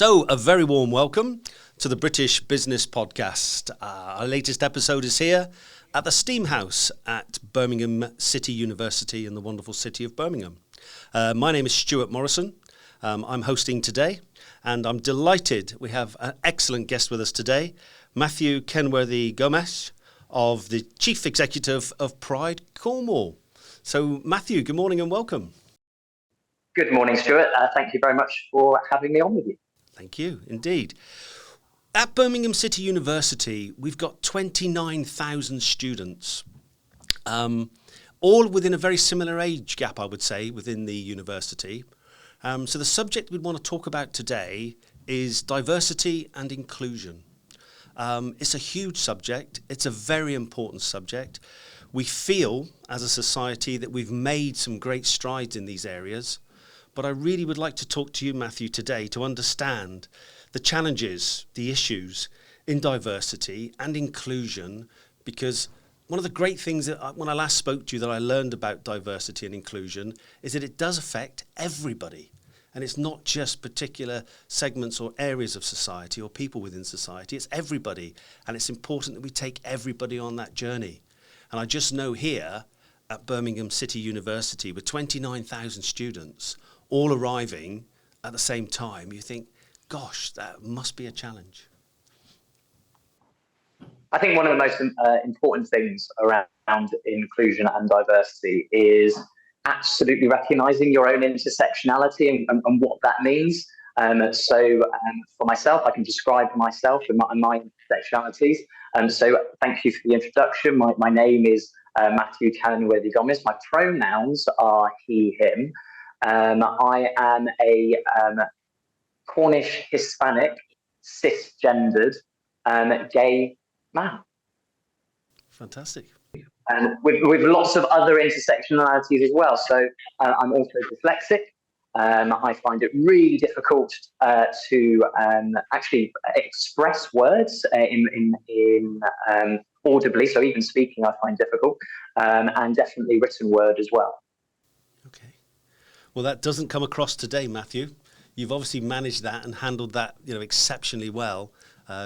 So, a very warm welcome to the British Business Podcast. Our latest episode is here at the Steam House at Birmingham City University in the wonderful city of Birmingham. My name is Stuart Morrison. I'm hosting today, and I'm delighted we have an excellent guest with us today, Matthew Kenworthy Gomes, of the Chief Executive of Pride Cornwall. So, Matthew, good morning and welcome. Good morning, Stuart. Thank you very much for having me on with you. Thank you, indeed. At Birmingham City University, we've got 29,000 students, all within a very similar age gap, I would say, within the university. So the subject we'd want to talk about today is diversity and inclusion. It's a huge subject. It's a very important subject. We feel, as a society, that we've made some great strides in these areas. But I really would like to talk to you, Matthew, today to understand the challenges, the issues in diversity and inclusion, because one of the great things that when I last spoke to you that I learned about diversity and inclusion is that it does affect everybody. And it's not just particular segments or areas of society or people within society, it's everybody. And it's important that we take everybody on that journey. And I just know here at Birmingham City University with 29,000 students, all arriving at the same time, you think, gosh, that must be a challenge. I think one of the most important things around inclusion and diversity is absolutely recognising your own intersectionality and what that means. So for myself, I can describe myself and my intersectionalities. So thank you for the introduction. My name is Matthew Kenworthy Gomes. My pronouns are he, him. I am a Cornish Hispanic, cis-gendered, gay man. Fantastic. And with lots of other intersectionalities as well. So I'm also dyslexic. I find it really difficult to actually express words in audibly. So even speaking, I find difficult, and definitely written word as well. Okay. Well, that doesn't come across today, Matthew. You've obviously managed that and handled that, exceptionally well,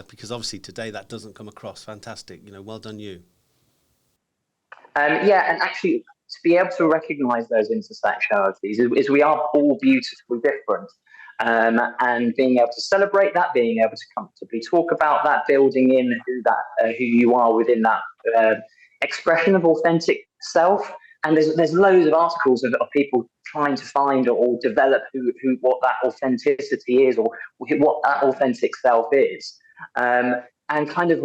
because obviously today that doesn't come across. Fantastic. Well done you. Yeah, and actually to be able to recognise those intersectionalities is we are all beautifully different. And being able to celebrate that, being able to comfortably talk about that, building in who you are within that expression of authentic self. And there's loads of articles of people trying to find or develop what that authenticity is or what that authentic self is. And kind of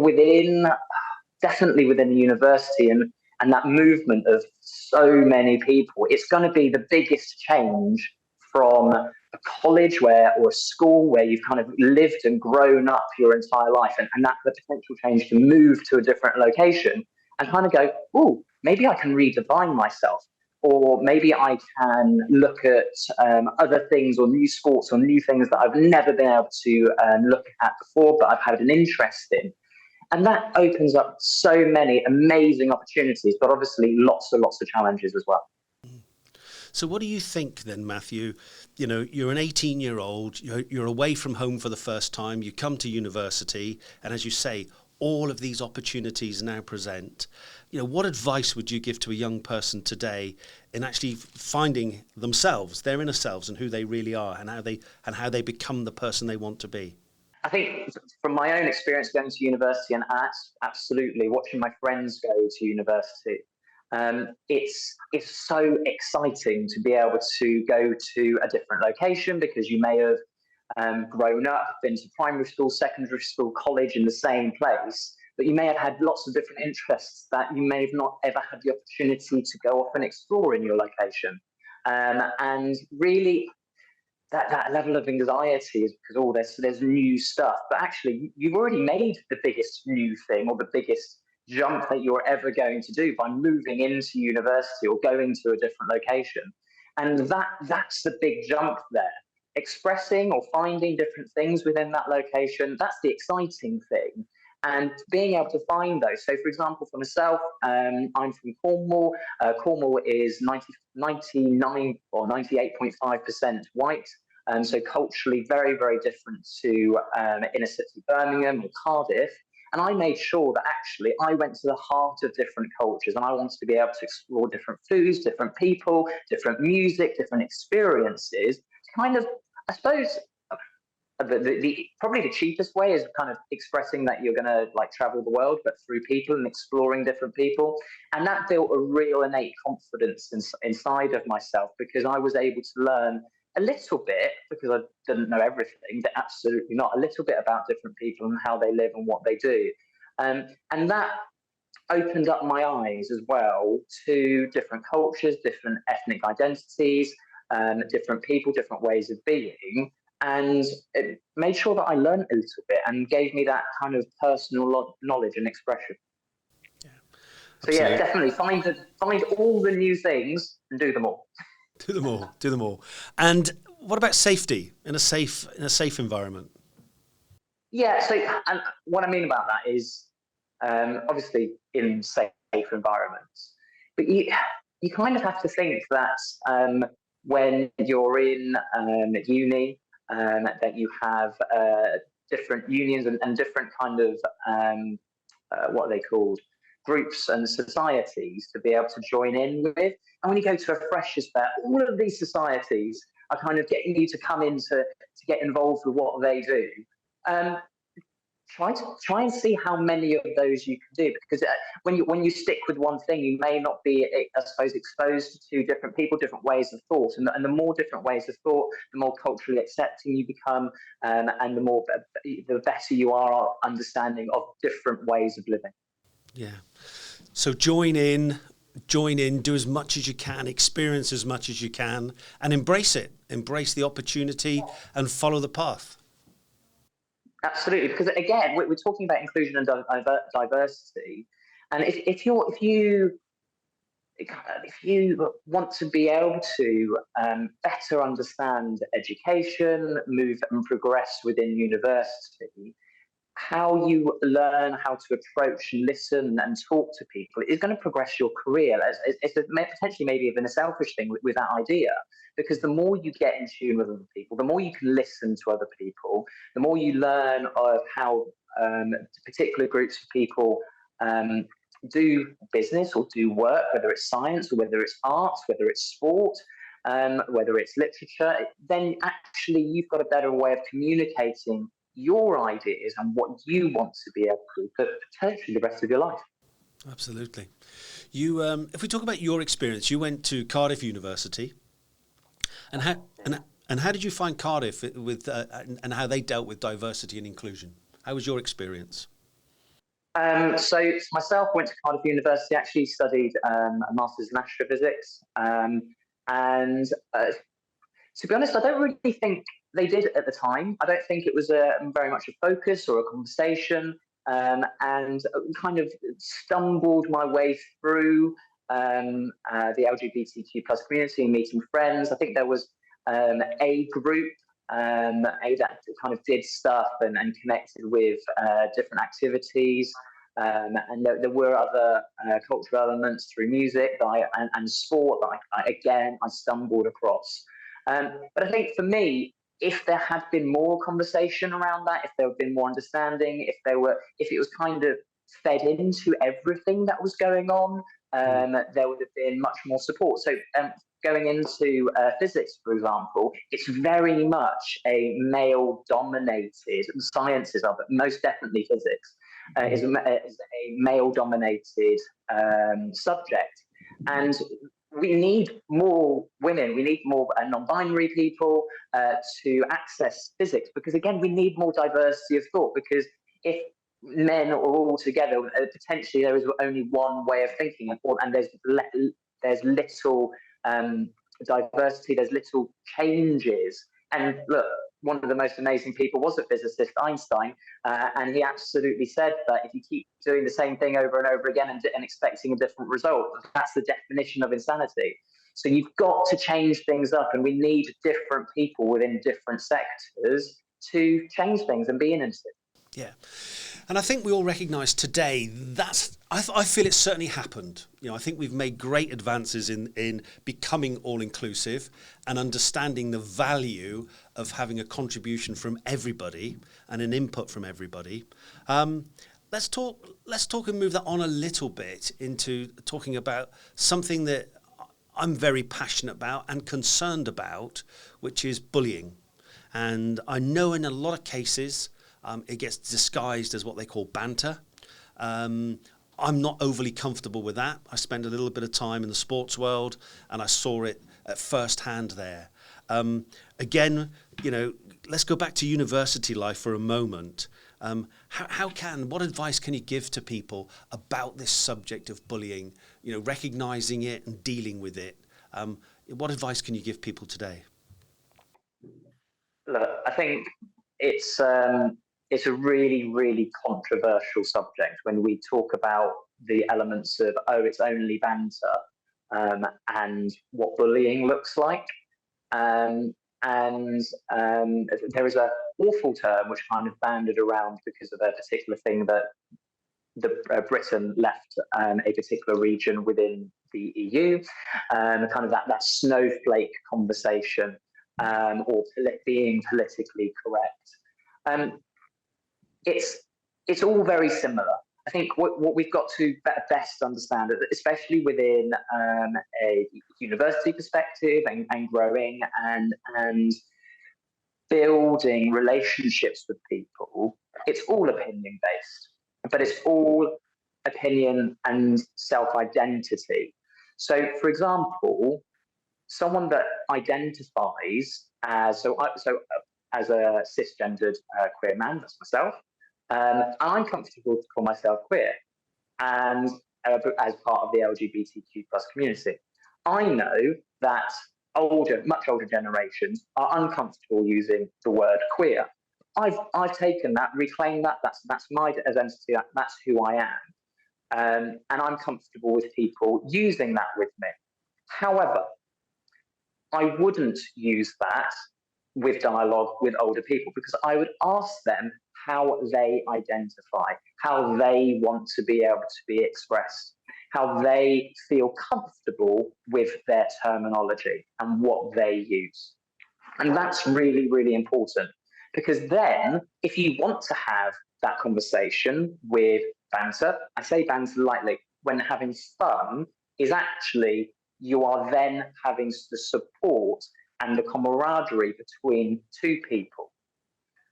definitely within the university and that movement of so many people, it's going to be the biggest change from a college or a school where you've kind of lived and grown up your entire life, and that the potential change to move to a different location and kind of go, oh, maybe I can redefine myself, or maybe I can look at other things or new sports or new things that I've never been able to look at before, but I've had an interest in. And that opens up so many amazing opportunities, but obviously lots and lots of challenges as well. So what do you think then, Matthew? You're an 18-year-old, you're away from home for the first time, you come to university, and as you say, all of these opportunities now present. What advice would you give to a young person today in actually finding themselves, their inner selves, and who they really are, and how they become the person they want to be? I think from my own experience going to university and absolutely watching my friends go to university, it's so exciting to be able to go to a different location because you may have grown up, been to primary school, secondary school, college in the same place, but you may have had lots of different interests that you may have not ever had the opportunity to go off and explore in your location. And really, that level of anxiety is because there's new stuff, but actually you've already made the biggest new thing or the biggest jump that you're ever going to do by moving into university or going to a different location. And that's the big jump there. Expressing or finding different things within that location, that's the exciting thing. And being able to find those. So, for example, for myself, I'm from Cornwall. Cornwall is 99 or 98.5% white. So culturally very, very different to inner city Birmingham or Cardiff. And I made sure that actually I went to the heart of different cultures, and I wanted to be able to explore different foods, different people, different music, different experiences. To kind of, I suppose, probably the cheapest way is kind of expressing that you're going to like travel the world, but through people and exploring different people. And that built a real innate confidence inside of myself, because I was able to learn a little bit, because I didn't know everything, but absolutely not, a little bit about different people and how they live and what they do. And that opened up my eyes as well to different cultures, different ethnic identities, different people, different ways of being. And it made sure that I learned a little bit and gave me that kind of personal knowledge and expression. Yeah, so yeah, definitely find all the new things and do them all. Do them all. And what about safety in a safe environment? Yeah, so and what I mean about that is obviously in safe environments, but you kind of have to think that when you're in uni, that you have different unions and different kind of what are they called, groups and societies to be able to join in with. And when you go to a freshers fair, all of these societies are kind of getting you to come in to get involved with what they do. Try and see how many of those you can do, because when you stick with one thing, you may not be, I suppose, exposed to different people, different ways of thought, and the more different ways of thought, the more culturally accepting you become, and the better you are understanding of different ways of living. Yeah. So join in, do as much as you can, experience as much as you can, and embrace the opportunity and follow the path. Absolutely, because again, we're talking about inclusion and diversity, and if you want to be able to better understand education, move and progress within university, how you learn how to approach and listen and talk to people is going to progress your career. It's potentially maybe even a selfish thing with that idea, because the more you get in tune with other people, the more you can listen to other people, the more you learn of how particular groups of people do business or do work, whether it's science or whether it's arts, whether it's sport, whether it's literature, then actually you've got a better way of communicating your ideas and what you want to be able to do for potentially the rest of your life. Absolutely. You, if we talk about your experience, you went to Cardiff University, and how did you find Cardiff with and how they dealt with diversity and inclusion? How was your experience? So myself went to Cardiff University, actually studied a master's in astrophysics, and to be honest, I don't really think they did at the time. I don't think it was very much a focus or a conversation, and kind of stumbled my way through the LGBTQ plus community and meeting friends. I think there was a group that kind of did stuff and connected with different activities. And there were other cultural elements through music and sport that I stumbled across. But I think for me, if there had been more conversation around that, if there had been more understanding, if it was kind of fed into everything that was going on, there would have been much more support. So going into physics, for example, it's very much a male-dominated, sciences are, but most definitely physics is a male-dominated subject. And we need more women, we need more non-binary people to access physics, because again, we need more diversity of thought, because if men are all together, potentially there is only one way of thinking, and there's little diversity, there's little changes. And look, one of the most amazing people was a physicist, Einstein, and he absolutely said that if you keep doing the same thing over and over again and expecting a different result, that's the definition of insanity. So you've got to change things up, and we need different people within different sectors to change things and be innovative. Yeah. And I think we all recognise today I feel it's certainly happened. I think we've made great advances in becoming all-inclusive and understanding the value of having a contribution from everybody and an input from everybody. Let's talk and move that on a little bit into talking about something that I'm very passionate about and concerned about, which is bullying. And I know in a lot of cases, it gets disguised as what they call banter. I'm not overly comfortable with that. I spend a little bit of time in the sports world, and I saw it at first hand there. Again, let's go back to university life for a moment. What advice can you give to people about this subject of bullying, recognizing it and dealing with it? What advice can you give people today? Look, I think it's a really, really controversial subject when we talk about the elements of, it's only banter, and what bullying looks like. And there is an awful term which kind of banded around because of a particular thing that Britain left a particular region within the EU, kind of that snowflake conversation, or being politically correct. It's all very similar. I think what we've got to best understand, especially within a university perspective and growing and building relationships with people, it's all opinion based, but it's all opinion and self-identity. So, for example, someone that identifies as as a cis-gendered queer man, that's myself. I'm comfortable to call myself queer, and as part of the LGBTQ plus community. I know that much older generations are uncomfortable using the word queer. I've taken that, reclaimed that. That's my identity. That's who I am, and I'm comfortable with people using that with me. However, I wouldn't use that with dialogue with older people, because I would ask them how they identify, how they want to be able to be expressed, how they feel comfortable with their terminology and what they use. And that's really, really important, because then if you want to have that conversation with banter, I say banter lightly, when having fun is actually, you are then having the support and the camaraderie between two people.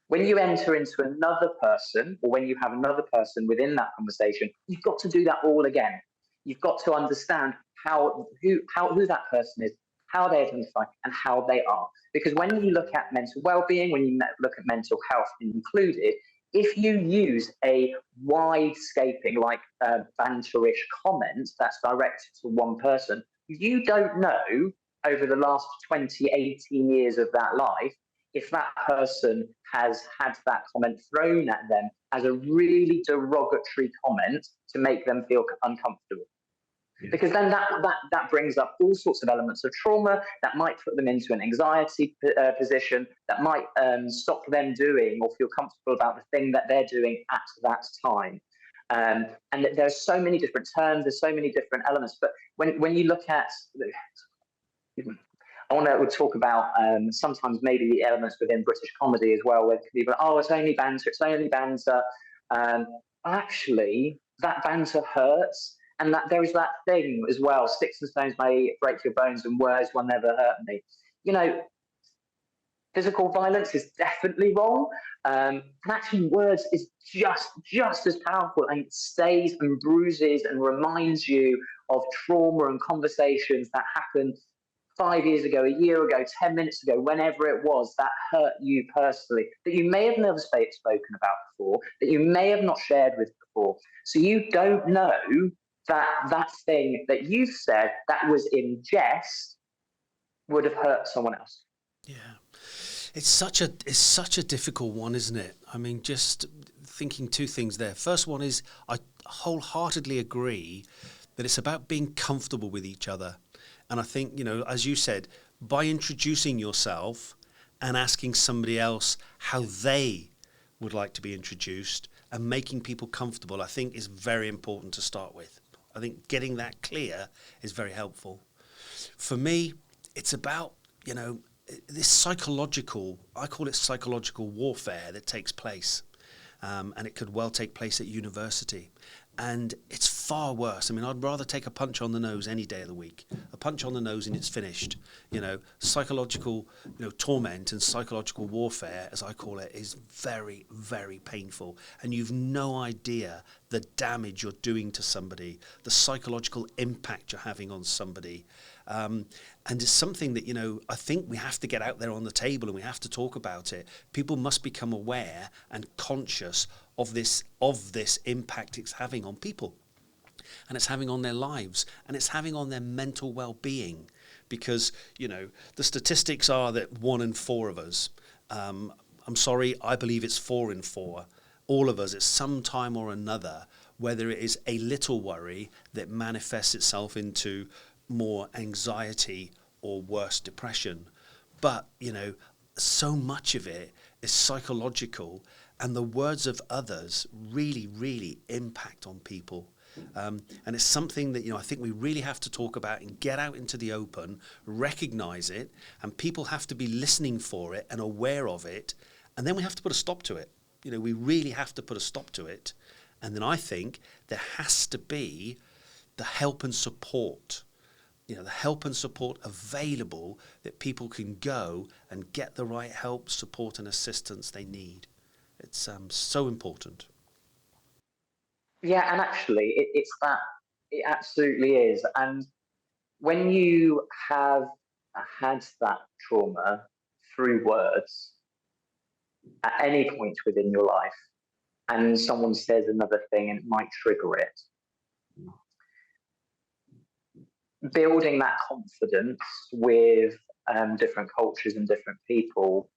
When you enter into another person, or when you have another person within that conversation, you've got to do that all again. You've got to understand who that person is, how they identify, and how they are. Because when you look at mental well-being, when you look at mental health included, if you use a wide-scaping, like banterish comment that's directed to one person, you don't know over the last 20, 18 years of that life if that person has had that comment thrown at them as a really derogatory comment to make them feel uncomfortable. Yeah. Because then that brings up all sorts of elements of trauma that might put them into an anxiety position, that might stop them doing or feel comfortable about the thing that they're doing at that time. And there's so many different terms, there's so many different elements. But when you look at, I want to talk about sometimes maybe the elements within British comedy as well, where people are, it's only banter, it's only banter. Actually, that banter hurts. And that there is that thing as well, sticks and stones may break your bones and words will never hurt me. Physical violence is definitely wrong. And actually words is just as powerful, and it stays and bruises and reminds you of trauma and conversations that happened 5 years ago, a year ago, 10 minutes ago, whenever it was, that hurt you personally, that you may have never spoken about before, that you may have not shared with before. So you don't know that thing that you've said that was in jest would have hurt someone else. Yeah. It's such a difficult one, isn't it? I mean, just thinking two things there. First one is, I wholeheartedly agree that it's about being comfortable with each other. And I think, as you said, by introducing yourself and asking somebody else how they would like to be introduced, and making people comfortable, I think, is very important to start with. I think getting that clear is very helpful. For me, it's about, this psychological, I call it psychological warfare that takes place. And it could well take place at university. And it's far worse. I mean, I'd rather take a punch on the nose any day of the week. A punch on the nose and it's finished. Psychological, torment and psychological warfare, as I call it, is very, very painful. And you've no idea the damage you're doing to somebody, the psychological impact you're having on somebody. And it's something that, I think we have to get out there on the table and we have to talk about it. People must become aware and conscious of this impact it's having on people, and it's having on their lives, and it's having on their mental well-being. Because, the statistics are that 1 in 4 of us, I'm sorry, I believe it's 4 in 4, all of us at some time or another, whether it is a little worry that manifests itself into more anxiety or worse, depression. But, so much of it is psychological, and the words of others really, really impact on people. And it's something that, I think we really have to talk about and get out into the open, recognize it, and people have to be listening for it and aware of it. And then we have to put a stop to it. We really have to put a stop to it. And then I think there has to be the help and support, the help and support available, that people can go and get the right help, support and assistance they need. It's so important. Yeah, and actually, it's that, it absolutely is. And when you have had that trauma through words at any point within your life, and someone says another thing and it might trigger it, building that confidence with different cultures and different people,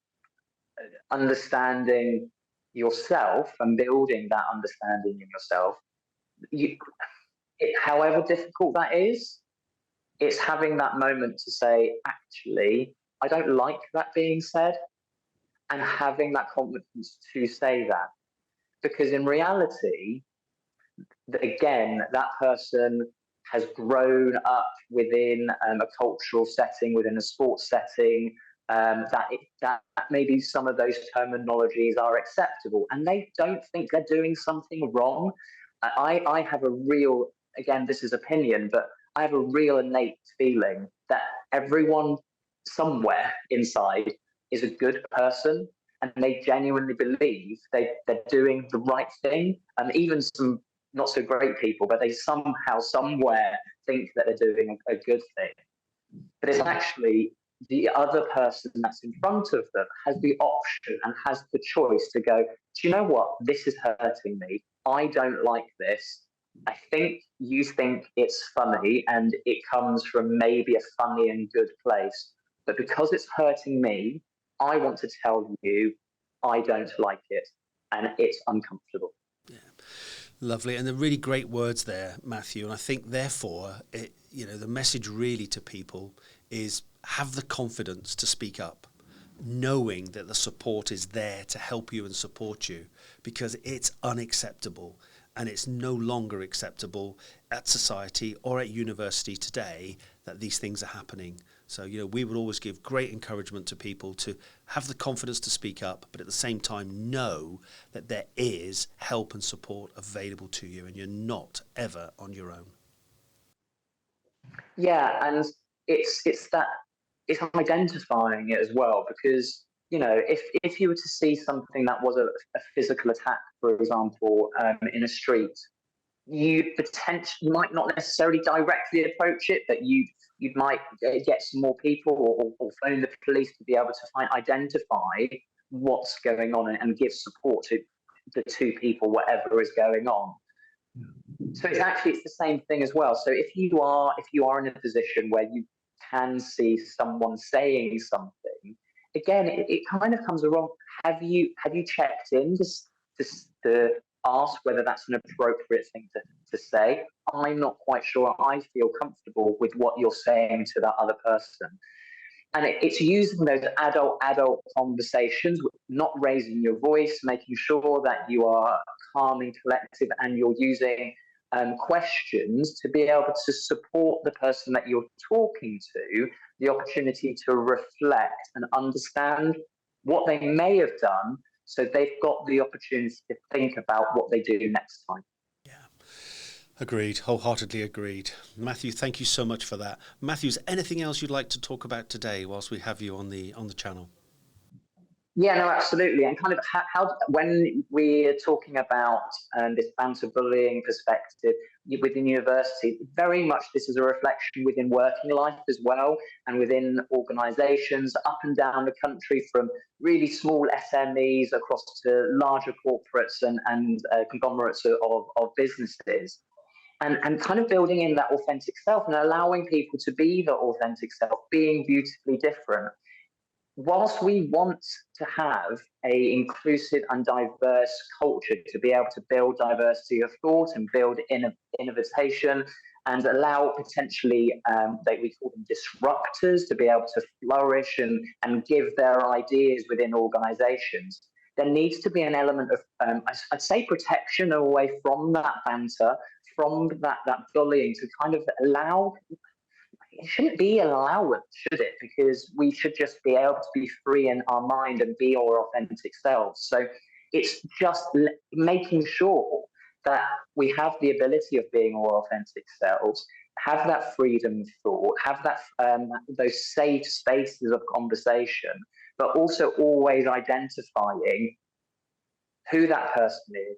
understanding yourself and building that understanding in yourself, however difficult that is, it's having that moment to say, actually, I don't like that being said, and having that confidence to say that. Because in reality, again, that person has grown up within a cultural setting, within a sports setting, that maybe some of those terminologies are acceptable, and they don't think they're doing something wrong. I have a real, again, this is opinion, but I have a real innate feeling that everyone somewhere inside is a good person, and they genuinely believe they're doing the right thing. And even some not so great people, but they somehow, somewhere think that they're doing a good thing. But it's actually the other person that's in front of them has the option and has the choice to go, do you know what? This is hurting me. I don't like this. I think you think it's funny and it comes from maybe a funny and good place. But because it's hurting me, I want to tell you I don't like it and it's uncomfortable. Yeah. Lovely. And the really great words there, Matthew. And I think, therefore, the message really to people is have the confidence to speak up, knowing that the support is there to help you and support you, because it's unacceptable and it's no longer acceptable at society or at university today that these things are happening. So, we would always give great encouragement to people to have the confidence to speak up, but at the same time know that there is help and support available to you and you're not ever on your own. Yeah, and it's identifying it as well, because if you were to see something that was a physical attack, for example, in a street, you might not necessarily directly approach it, but you might get some more people or phone the police to be able to identify what's going on and give support to the two people, whatever is going on. So it's the same thing as well. So if you are in a position where you can see someone saying something, again, it kind of comes along. Have you checked in to ask whether that's an appropriate thing to say? I'm not quite sure I feel comfortable with what you're saying to that other person. And it's using those adult conversations, not raising your voice, making sure that you are calm and collective, and you're using questions to be able to support the person that you're talking to, the opportunity to reflect and understand what they may have done, so they've got the opportunity to think about what they do next time. Yeah. Agreed, wholeheartedly agreed. Matthew, thank you so much for that. Matthew, is anything else you'd like to talk about today whilst we have you on the channel? Yeah, no, absolutely. And kind of how when we're talking about this banter bullying perspective within university, very much this is a reflection within working life as well, and within organisations up and down the country, from really small SMEs across to larger corporates and conglomerates of businesses. And kind of building in that authentic self and allowing people to be the authentic self, being beautifully different. Whilst we want to have a inclusive and diverse culture to be able to build diversity of thought and build innovation and allow potentially, we call them disruptors, to be able to flourish and give their ideas within organizations, there needs to be an element of, I'd say, protection away from that banter, from that bullying, to kind of allow. It shouldn't be an allowance, should it? Because we should just be able to be free in our mind and be our authentic selves. So it's just making sure that we have the ability of being our authentic selves, have that freedom of thought, have that those safe spaces of conversation, but also always identifying who that person is,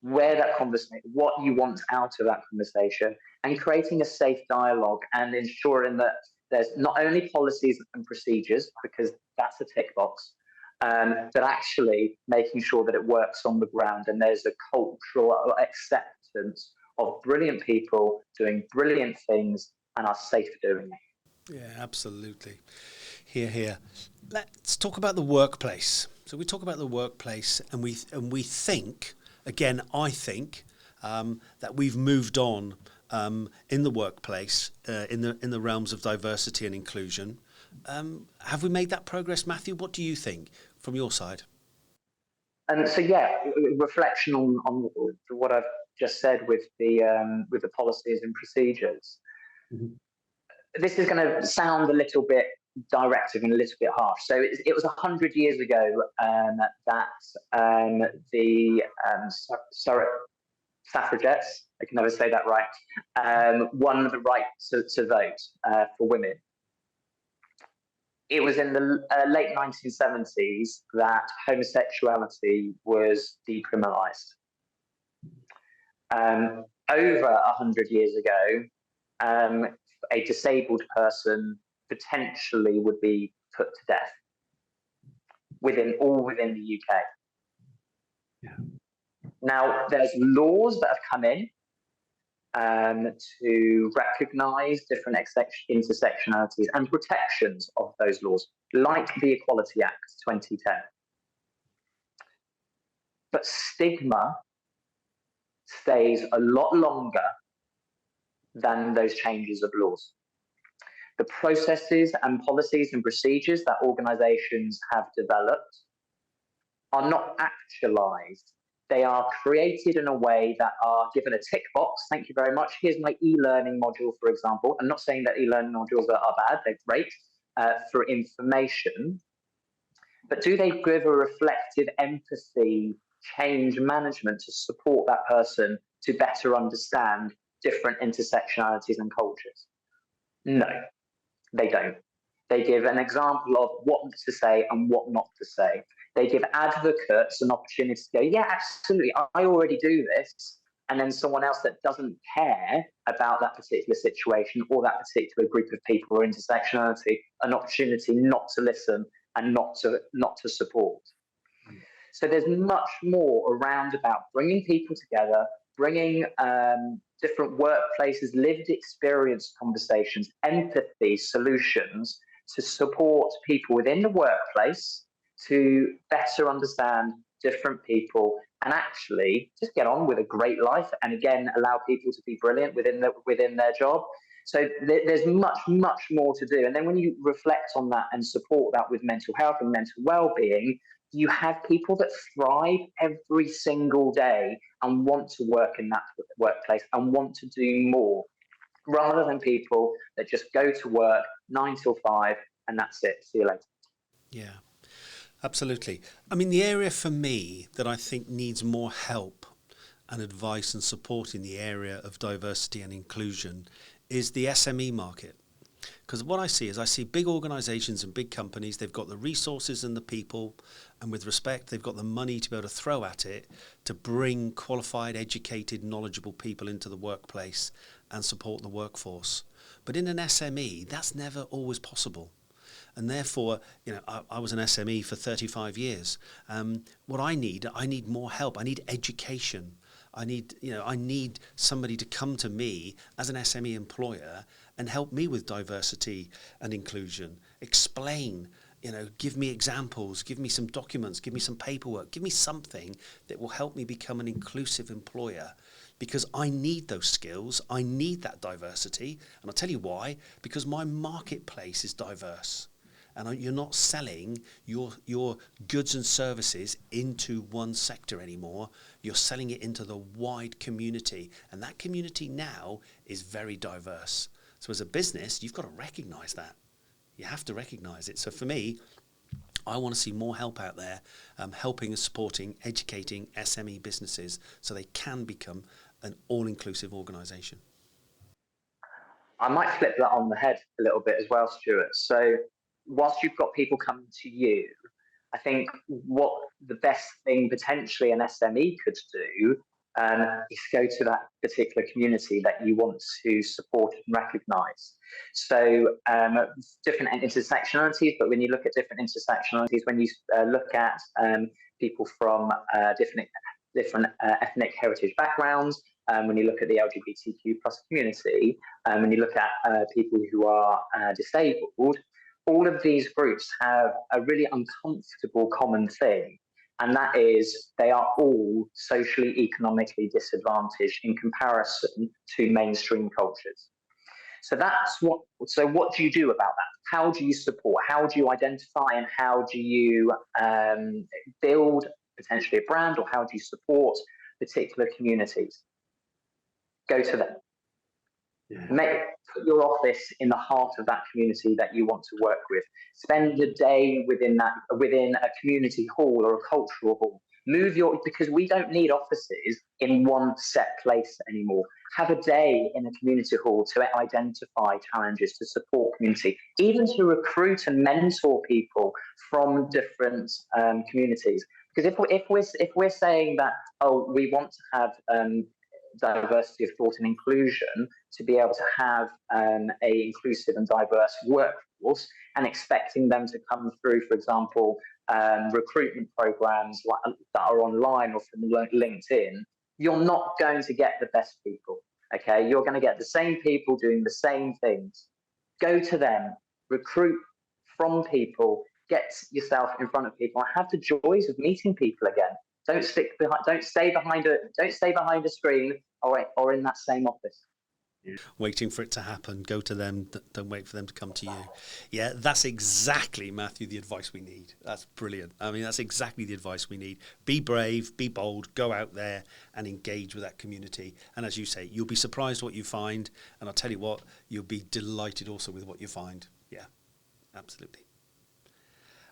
where that conversation, what you want out of that conversation, and creating a safe dialogue and ensuring that there's not only policies and procedures, because that's a tick box, but actually making sure that it works on the ground and there's a cultural acceptance of brilliant people doing brilliant things and are safe doing it. Yeah, absolutely. Hear, hear. Let's talk about the workplace. So we talk about the workplace, and we think, again, I think that we've moved on in the workplace, in the realms of diversity and inclusion. Have we made that progress, Matthew? What do you think from your side? And so, yeah, reflection on what I've just said with the policies and procedures. Mm-hmm. This is going to sound a little bit directive and a little bit harsh. So it was 100 years ago that the suffragettes, I can never say that right, won the right to vote for women. It was in the late 1970s that homosexuality was decriminalised. Over 100 years ago, a disabled person potentially would be put to death within the UK. Yeah. Now, there's laws that have come in to recognise different intersectionalities and protections of those laws, like the Equality Act 2010. But stigma stays a lot longer than those changes of laws. The processes and policies and procedures that organisations have developed are not actualised. They are created in a way that are given a tick box. Thank you very much. Here's my e-learning module, for example. I'm not saying that e-learning modules are bad. They're great for information. But do they give a reflective empathy, change management to support that person to better understand different intersectionalities and cultures? No, they don't. They give an example of what to say and what not to say. They give advocates an opportunity to go, yeah, absolutely, I already do this. And then someone else that doesn't care about that particular situation or that particular group of people or intersectionality, an opportunity not to listen and not to support. So there's much more around about bringing people together, bringing different workplaces, lived experience conversations, empathy, solutions to support people within the workplace to better understand different people and actually just get on with a great life, and again allow people to be brilliant within their job. So there's much, much more to do. And then when you reflect on that and support that with mental health and mental well-being, you have people that thrive every single day and want to work in that workplace and want to do more, rather than people that just go to work 9 till 5 and that's it. See you later. Yeah, absolutely. I mean, the area for me that I think needs more help and advice and support in the area of diversity and inclusion is the SME market. Because what I see big organisations and big companies, they've got the resources and the people, and with respect, they've got the money to be able to throw at it to bring qualified, educated, knowledgeable people into the workplace and support the workforce. But in an SME, that's never always possible. And therefore, I was an SME for 35 years. What I need more help. I need education. I need somebody to come to me as an SME employer and help me with diversity and inclusion. Explain, give me examples, give me some documents, give me some paperwork, give me something that will help me become an inclusive employer. Because I need those skills, I need that diversity. And I'll tell you why, because my marketplace is diverse. And you're not selling your goods and services into one sector anymore. You're selling it into the wide community. And that community now is very diverse. So as a business, you've got to recognise that. You have to recognise it. So for me, I want to see more help out there, helping and supporting, educating SME businesses so they can become an all-inclusive organisation. I might flip that on the head a little bit as well, Stuart. So whilst you've got people coming to you, I think what the best thing potentially an SME could do is go to that particular community that you want to support and recognise. So different intersectionalities, but when you look at different intersectionalities, when you look at people from different ethnic heritage backgrounds, when you look at the LGBTQ plus community, when you look at people who are disabled, all of these groups have a really uncomfortable common thing, and that is they are all socially, economically disadvantaged in comparison to mainstream cultures. So what do you do about that? How do you support? How do you identify and how do you build potentially a brand, or how do you support particular communities? Go to them. Yeah. Put your office in the heart of that community that you want to work with. Spend a day within a community hall or a cultural hall. Because we don't need offices in one set place anymore. Have a day in a community hall to identify challenges, to support community, even to recruit and mentor people from different communities. Because if we're saying that, we want to have diversity of thought and inclusion to be able to have a inclusive and diverse workforce, and expecting them to come through, for example, recruitment programs that are online or from LinkedIn, you're not going to get the best people. Okay, you're going to get the same people doing the same things. Go to them, recruit from people, get yourself in front of people, and have the joys of meeting people again. Don't stay behind a screen or in that same office. Waiting for it to happen. Go to them. Don't wait for them to come to you. Yeah, that's exactly, Matthew, the advice we need. That's brilliant. I mean, that's exactly the advice we need. Be brave, be bold, go out there and engage with that community. And as you say, you'll be surprised what you find. And I'll tell you what, you'll be delighted also with what you find. Yeah, absolutely.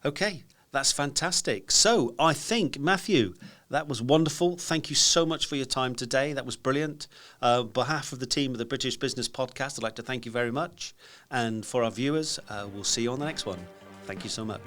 Okay. That's fantastic. So I think, Matthew, that was wonderful. Thank you so much for your time today. That was brilliant. On behalf of the team of the British Business Podcast, I'd like to thank you very much. And for our viewers, we'll see you on the next one. Thank you so much.